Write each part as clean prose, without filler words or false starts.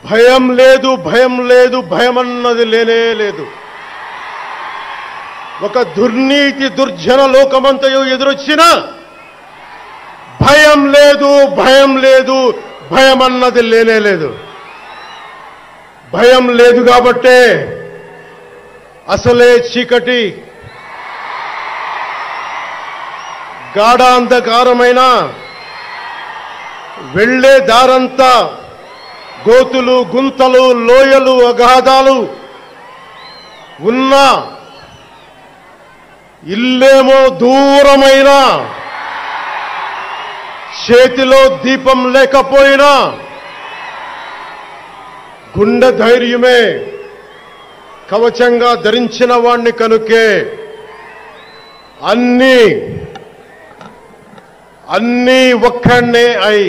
భయం లేదు, భయం లేదు, భయం అన్నది లేనే లేదు. ఒక దుర్నీతి దుర్జన లోకమంతయు ఎదురొచ్చినా భయం లేదు, భయం లేదు, భయం అన్నది లేనే లేదు. భయం లేదు కాబట్టే అసలే చీకటి గాఢాంధకారమైన వెళ్లే దారంతా గోతులు, గుంతలు, లోయలు, అగాధాలు ఉన్నా, ఇల్లేమో దూరమైన, చేతిలో దీపం లేకపోయినా గుండె ధైర్యమే కవచంగా ధరించిన వాణ్ణి కనుకే అన్నీ ఒక్కడే అయి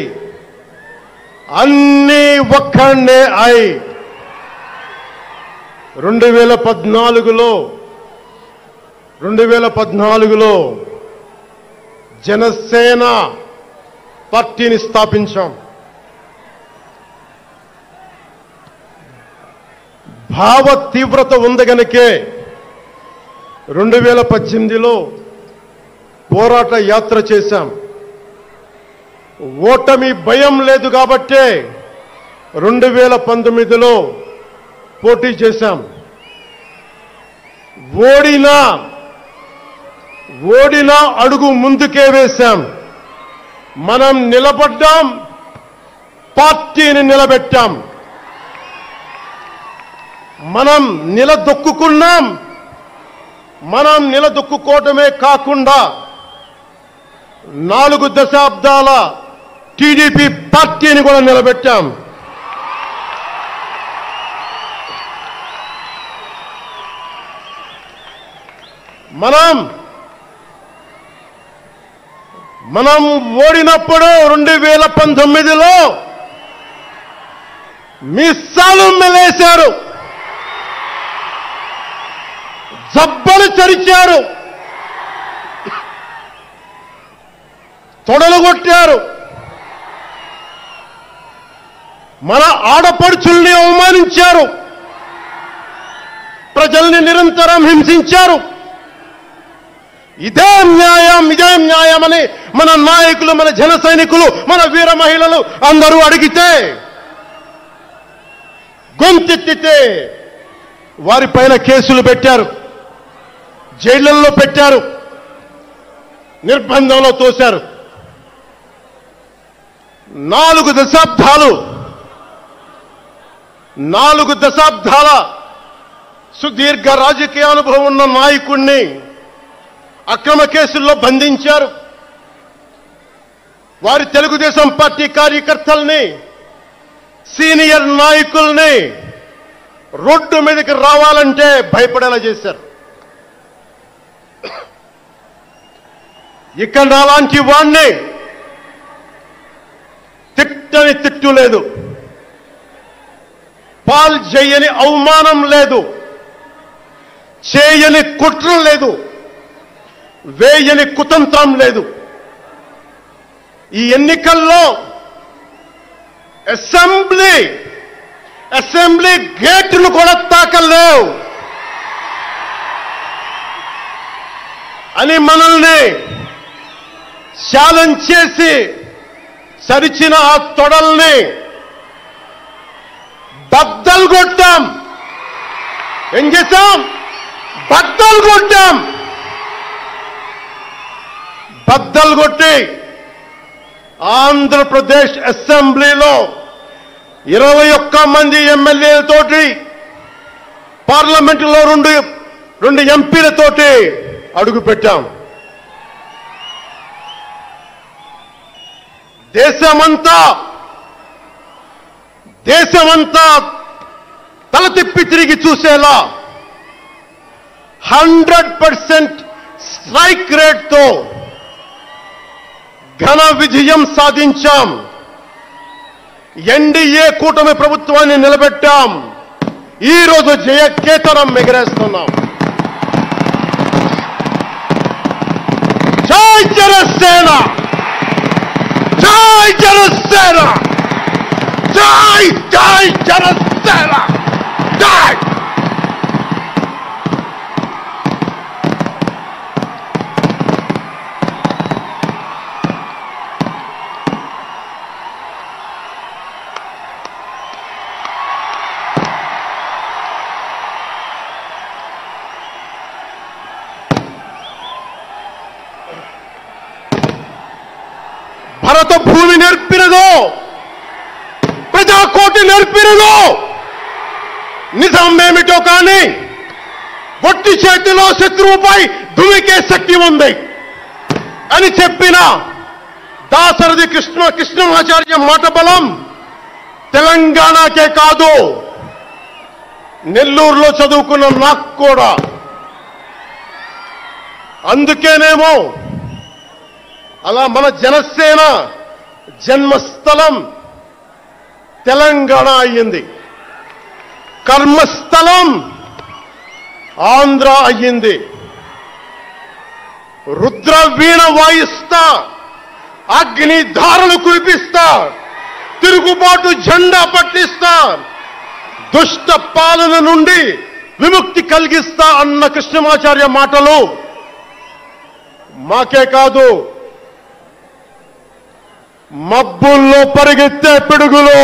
2014లో జనసేన పార్టీని స్థాపించాం. భావ తీవ్రత ఉంది గనుకే 2018లో పోరాట యాత్ర చేశాం. ఓటమి భయం లేదు కాబట్టే 2019లో పోటీ చేశాం. ఓడినా అడుగు ముందుకే వేశాం. మనం నిలబడ్డాం, పార్టీని నిలబెట్టాం. మనం నిలదొక్కుకున్నాం. మనం నిలదొక్కుకోవటమే కాకుండా 4 దశాబ్దాల టీడీపీ పార్టీని కూడా నిలబెట్టాం. మనం ఓడినప్పుడు 2019లో మీసాలు మెలేశారు, జబ్బలు చరిచారు, తొడలు కొట్టారు, మన ఆడపడుచుల్ని అవమానించారు, ప్రజల్ని నిరంతరం హింసించారు. ఇదే న్యాయం అని మన నాయకులు, మన జన సైనికులు, మన వీర మహిళలు అందరూ అడిగితే, గొంతెత్తితే వారిపైన కేసులు పెట్టారు, జైళ్లలో పెట్టారు, నిర్బంధంలో తోశారు. 4 దశాబ్దాల సుదీర్ఘ రాజకీయ అనుభవం ఉన్న నాయకుణ్ణి అక్రమ కేసుల్లో బంధించారు. వారి తెలుగుదేశం పార్టీ కార్యకర్తల్ని, సీనియర్ నాయకుల్ని రోడ్డు మీదకి రావాలంటే భయపడేలా చేశారు. ఇక్కడ అలాంటి వాణ్ణి తిట్టని తిట్టు లేదు, పాల్ చేయని అవమానం లేదు, చేయని కుట్ర లేదు, వేయని కుతంత్రం లేదు. ఈ ఎన్నికల్లో అసెంబ్లీ గేట్లు కూడా తాకలేవు అని మనల్ని ఛాలెంజ్ చేసి సరిచిన ఆ తొడల్ని బద్దలు కొట్టాం. ఏం చేశాం? బద్దలు కొట్టాం. బద్దలు కొట్టి ఆంధ్రప్రదేశ్ అసెంబ్లీలో 21 మంది ఎమ్మెల్యేలతోటి, పార్లమెంటులో 2 ఎంపీలతోటి అడుగుపెట్టాం. దేశమంతా తల తిప్పి తిరిగి చూసేలా 100% స్ట్రైక్ రేట్తో ఘన విజయం సాధించాం. ఎన్డీఏ కూటమి ప్రభుత్వాన్ని నిలబెట్టాం. ఈ రోజు జయకేతనం ఎగరేస్తున్నాం. జై జనసేన, జై జనసేన, జై జై జనసేన జై. భరత భూమి నేర్పినదో, ప్రజాకోటి నేర్పినదో, నిజం ఏమిటో కానీ ఒట్టి చేతిలో శత్రువుపై దుమికే శక్తి ఉంది అని చెప్పిన దాశరథి కృష్ణమాచార్య మాట బలం తెలంగాణకే కాదు, నెల్లూరులో చదువుకున్న నాకు కూడా. అందుకేనేమో అలా మన జనసేన జన్మస్థలం తెలంగాణ అయ్యింది, కర్మస్థలం ఆంధ్ర అయ్యింది. రుద్ర వీణ వాయిస్తా, అగ్ని ధారలు కురిపిస్తా, తిరుగుబాటు జెండా పట్టిస్తా, దుష్ట పాలన నుండి విముక్తి కలిగిస్తా అన్న కృష్ణమాచార్య మాటలు మాకే కాదు, మబ్బుల్లో పరిగెత్తే పిడుగులు,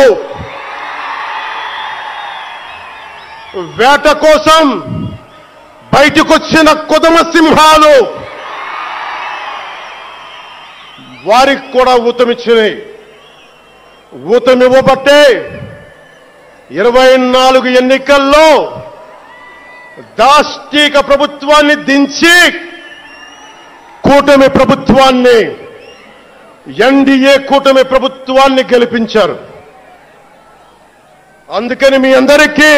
వేట కోసం బయటకొచ్చిన కొదమ సింహాలు వారికి కూడా ఊతమిచ్చినాయి. ఊతమివ్వబట్టే 24 ఎన్నికల్లో దాష్టీక ప్రభుత్వాన్ని దించి కూటమి ప్రభుత్వాన్ని, ఎన్డీఏ కూటమి ప్రభుత్వాన్ని గెలిపించారు. అందుకని మీ అందరికీ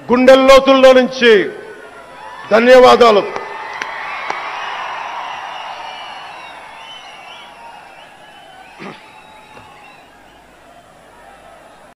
గుండెల్లోతుల్లో నుంచి ధన్యవాదాలు.